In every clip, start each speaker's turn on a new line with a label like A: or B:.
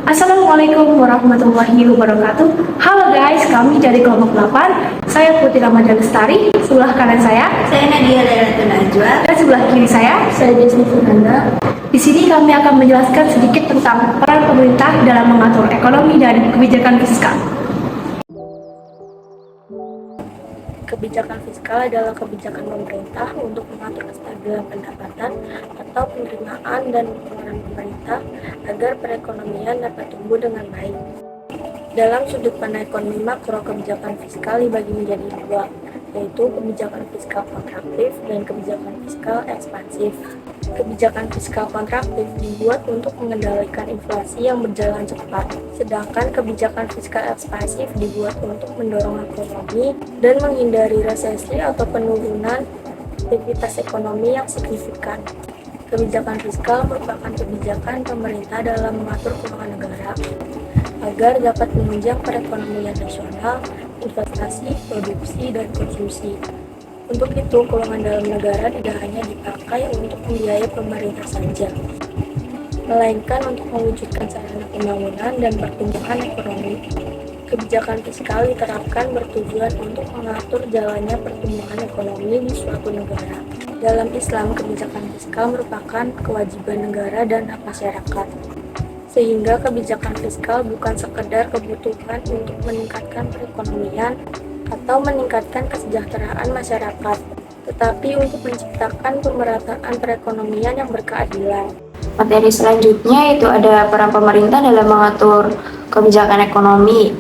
A: Assalamualaikum warahmatullahi wabarakatuh. Halo guys, kami dari kelompok 8. Saya Putri Ramadhan Lestari. Sebelah kanan saya
B: Nadia Lailatul Najwa.
A: dan sebelah kiri saya
B: Desni Fernanda.
A: Di sini kami akan menjelaskan sedikit tentang peran pemerintah dalam mengatur ekonomi dan kebijakan fiskal. Kebijakan fiskal adalah kebijakan pemerintah untuk mengatur kestabilan pendapatan atau penerimaan dan pengeluaran pemerintah agar perekonomian dapat tumbuh dengan baik. Dalam sudut pandang ekonomi makro, kebijakan fiskal dibagi menjadi dua, yaitu kebijakan fiskal kontraktif dan kebijakan fiskal ekspansif. Kebijakan fiskal kontraktif dibuat untuk mengendalikan inflasi yang berjalan cepat, sedangkan kebijakan fiskal ekspansif dibuat untuk mendorong ekonomi dan menghindari resesi atau penurunan aktivitas ekonomi yang signifikan. Kebijakan fiskal merupakan kebijakan pemerintah dalam mengatur keuangan negara agar dapat menunjang perekonomian nasional, investasi, produksi, dan konsumsi. Untuk itu, keuangan dalam negara tidak hanya dipakai untuk membiayai pemerintah saja, melainkan untuk mewujudkan sarana pembangunan dan pertumbuhan ekonomi. Kebijakan fiskal diterapkan bertujuan untuk mengatur jalannya pertumbuhan ekonomi di suatu negara. Dalam Islam, kebijakan fiskal merupakan kewajiban negara dan hak masyarakat, sehingga kebijakan fiskal bukan sekedar kebutuhan untuk meningkatkan perekonomian atau meningkatkan kesejahteraan masyarakat, tetapi untuk menciptakan pemerataan perekonomian yang berkeadilan.
B: Materi selanjutnya itu ada peran pemerintah dalam mengatur kebijakan ekonomi,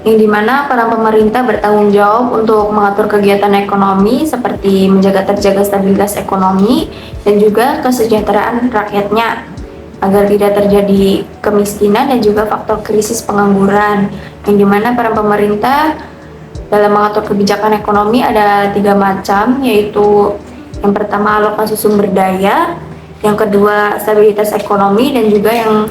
B: yang dimana peran pemerintah bertanggung jawab untuk mengatur kegiatan ekonomi seperti menjaga terjaga stabilitas ekonomi dan juga kesejahteraan rakyatnya agar tidak terjadi kemiskinan dan juga faktor krisis pengangguran, yang dimana peran pemerintah dalam mengatur kebijakan ekonomi ada 3 macam, yaitu yang pertama alokasi sumber daya, yang kedua stabilitas ekonomi, dan juga yang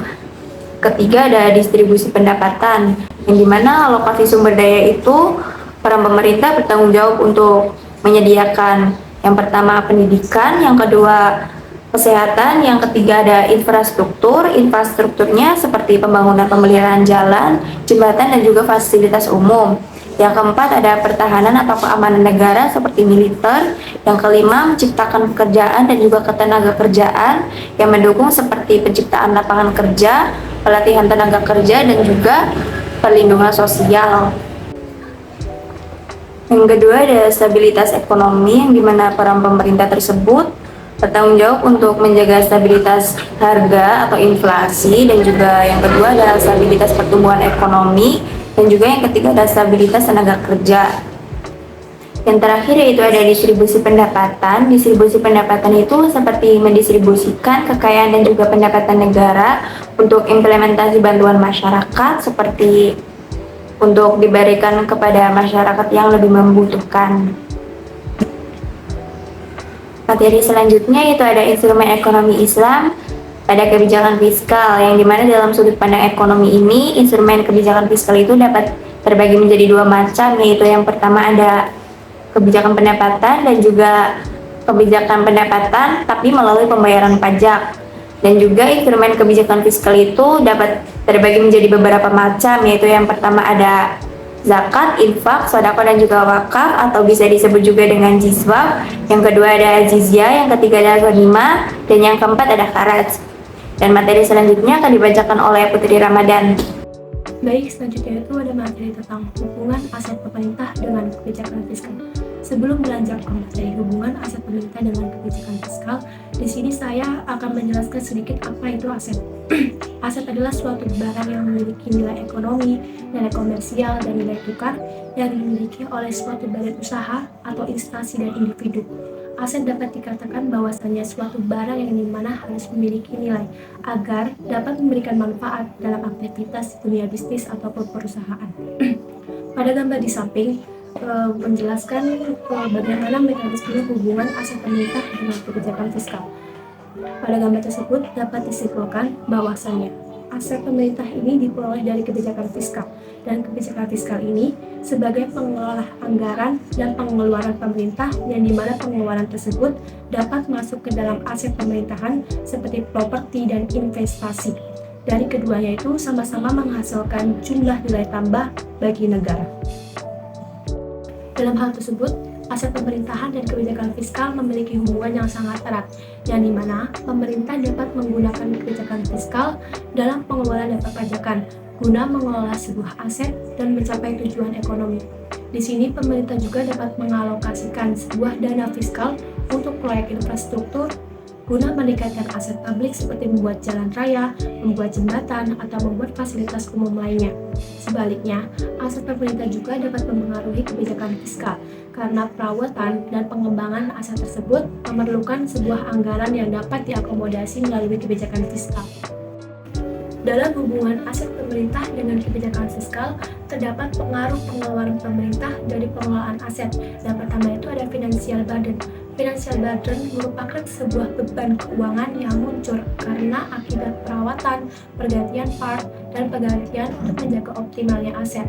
B: ketiga ada distribusi pendapatan, yang dimana alokasi sumber daya itu peran pemerintah bertanggung jawab untuk menyediakan yang pertama pendidikan, yang kedua kesehatan, yang ketiga ada infrastrukturnya seperti pembangunan pemeliharaan jalan, jembatan, dan juga fasilitas umum. Yang keempat ada pertahanan atau keamanan negara seperti militer. Yang kelima menciptakan pekerjaan dan juga ketenaga kerjaan yang mendukung seperti penciptaan lapangan kerja, pelatihan tenaga kerja, dan juga perlindungan sosial. Yang kedua ada stabilitas ekonomi, yang dimana peran pemerintah tersebut bertanggung jawab untuk menjaga stabilitas harga atau inflasi, dan juga yang kedua ada stabilitas pertumbuhan ekonomi, dan juga yang ketiga ada stabilitas tenaga kerja. Yang terakhir yaitu ada distribusi pendapatan. Distribusi pendapatan itu seperti mendistribusikan kekayaan dan juga pendapatan negara untuk implementasi bantuan masyarakat, seperti untuk diberikan kepada masyarakat yang lebih membutuhkan. Materi selanjutnya itu ada instrumen ekonomi Islam pada kebijakan fiskal, yang dimana dalam sudut pandang ekonomi ini instrumen kebijakan fiskal itu dapat terbagi menjadi 2 macam, yaitu yang pertama ada kebijakan pendapatan dan juga kebijakan pendapatan tapi melalui pembayaran pajak, dan juga instrumen kebijakan fiskal itu dapat terbagi menjadi beberapa macam, yaitu yang pertama ada zakat, infak, sedekah, dan juga wakaf atau bisa disebut juga dengan jizwah. Yang kedua ada jizyah, yang ketiga ada ghanimah, dan yang keempat ada kharaj. Dan materi selanjutnya akan dibacakan oleh Putri Ramadhan.
A: Baik, selanjutnya itu ada materi tentang hubungan aset pemerintah dengan kebijakan fiskal. Sebelum beranjak ke materi hubungan aset pemerintah dengan kebijakan fiskal, di sini saya akan menjelaskan sedikit apa itu aset. Aset adalah suatu barang yang memiliki nilai ekonomi, nilai komersial, dan nilai tukar yang dimiliki oleh suatu badan usaha atau instansi dan individu. Aset dapat dikatakan bahwasannya suatu barang yang dimana harus memiliki nilai agar dapat memberikan manfaat dalam aktivitas dunia bisnis ataupun perusahaan. Pada gambar di samping menjelaskan bagaimana mekanisme hubungan aset pemerintah dengan kebijakan fiskal. Pada gambar tersebut dapat disimpulkan bahwasannya aset pemerintah ini diperoleh dari kebijakan fiskal, dan kebijakan fiskal ini sebagai pengelola anggaran dan pengeluaran pemerintah, yang dimana pengeluaran tersebut dapat masuk ke dalam aset pemerintahan seperti properti dan investasi. dari keduanya itu sama-sama menghasilkan jumlah nilai tambah bagi negara. Dalam hal tersebut, aset pemerintahan dan kebijakan fiskal memiliki hubungan yang sangat erat, yang dimana pemerintah dapat menggunakan kebijakan fiskal dalam pengelolaan dan perpajakan guna mengelola sebuah aset dan mencapai tujuan ekonomi. Di sini pemerintah juga dapat mengalokasikan sebuah dana fiskal untuk proyek infrastruktur guna meningkatkan aset publik seperti membuat jalan raya, membuat jembatan, atau membuat fasilitas umum lainnya. Sebaliknya, aset pemerintah juga dapat mempengaruhi kebijakan fiskal karena perawatan dan pengembangan aset tersebut memerlukan sebuah anggaran yang dapat diakomodasi melalui kebijakan fiskal. Dalam hubungan aset pemerintah dengan kebijakan fiskal, terdapat pengaruh pengeluaran pemerintah dari pengelolaan aset. Yang pertama itu ada financial burden. Financial burden merupakan sebuah beban keuangan yang muncul karena akibat perawatan, pergantian part, dan penggantian untuk menjaga optimalnya aset.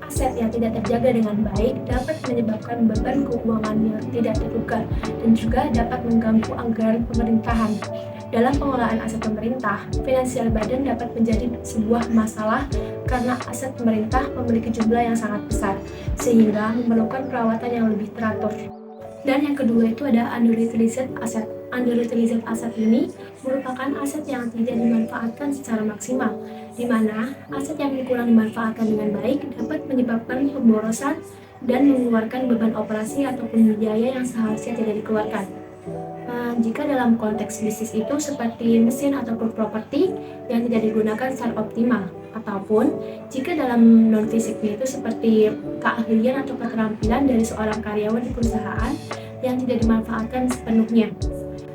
A: Aset yang tidak terjaga dengan baik dapat menyebabkan beban keuangan yang tidak terduga dan juga dapat mengganggu anggaran pemerintahan. Dalam pengelolaan aset pemerintah, financial burden dapat menjadi sebuah masalah karena aset pemerintah memiliki jumlah yang sangat besar, sehingga memerlukan perawatan yang lebih teratur. Dan yang kedua itu ada underutilized asset. Underutilized asset ini merupakan aset yang tidak dimanfaatkan secara maksimal, di mana aset yang kurang dimanfaatkan dengan baik dapat menyebabkan pemborosan dan mengeluarkan beban operasi ataupun biaya yang seharusnya tidak dikeluarkan. Jika dalam konteks bisnis itu seperti mesin ataupun properti yang tidak digunakan secara optimal, ataupun jika dalam non-fisiknya itu seperti keahlian atau keterampilan dari seorang karyawan di perusahaan yang tidak dimanfaatkan sepenuhnya.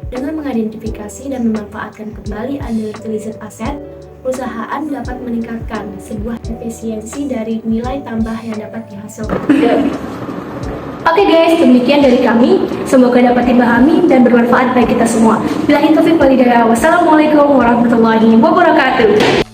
A: Dengan mengidentifikasi dan memanfaatkan kembali underutilized asset, perusahaan dapat meningkatkan sebuah efisiensi dari nilai tambah yang dapat dihasilkan. Oke guys, demikian dari kami. Semoga dapat dipahami dan bermanfaat bagi kita semua. Billahi taufiq wal hidayah. Wassalamualaikum warahmatullahi wabarakatuh.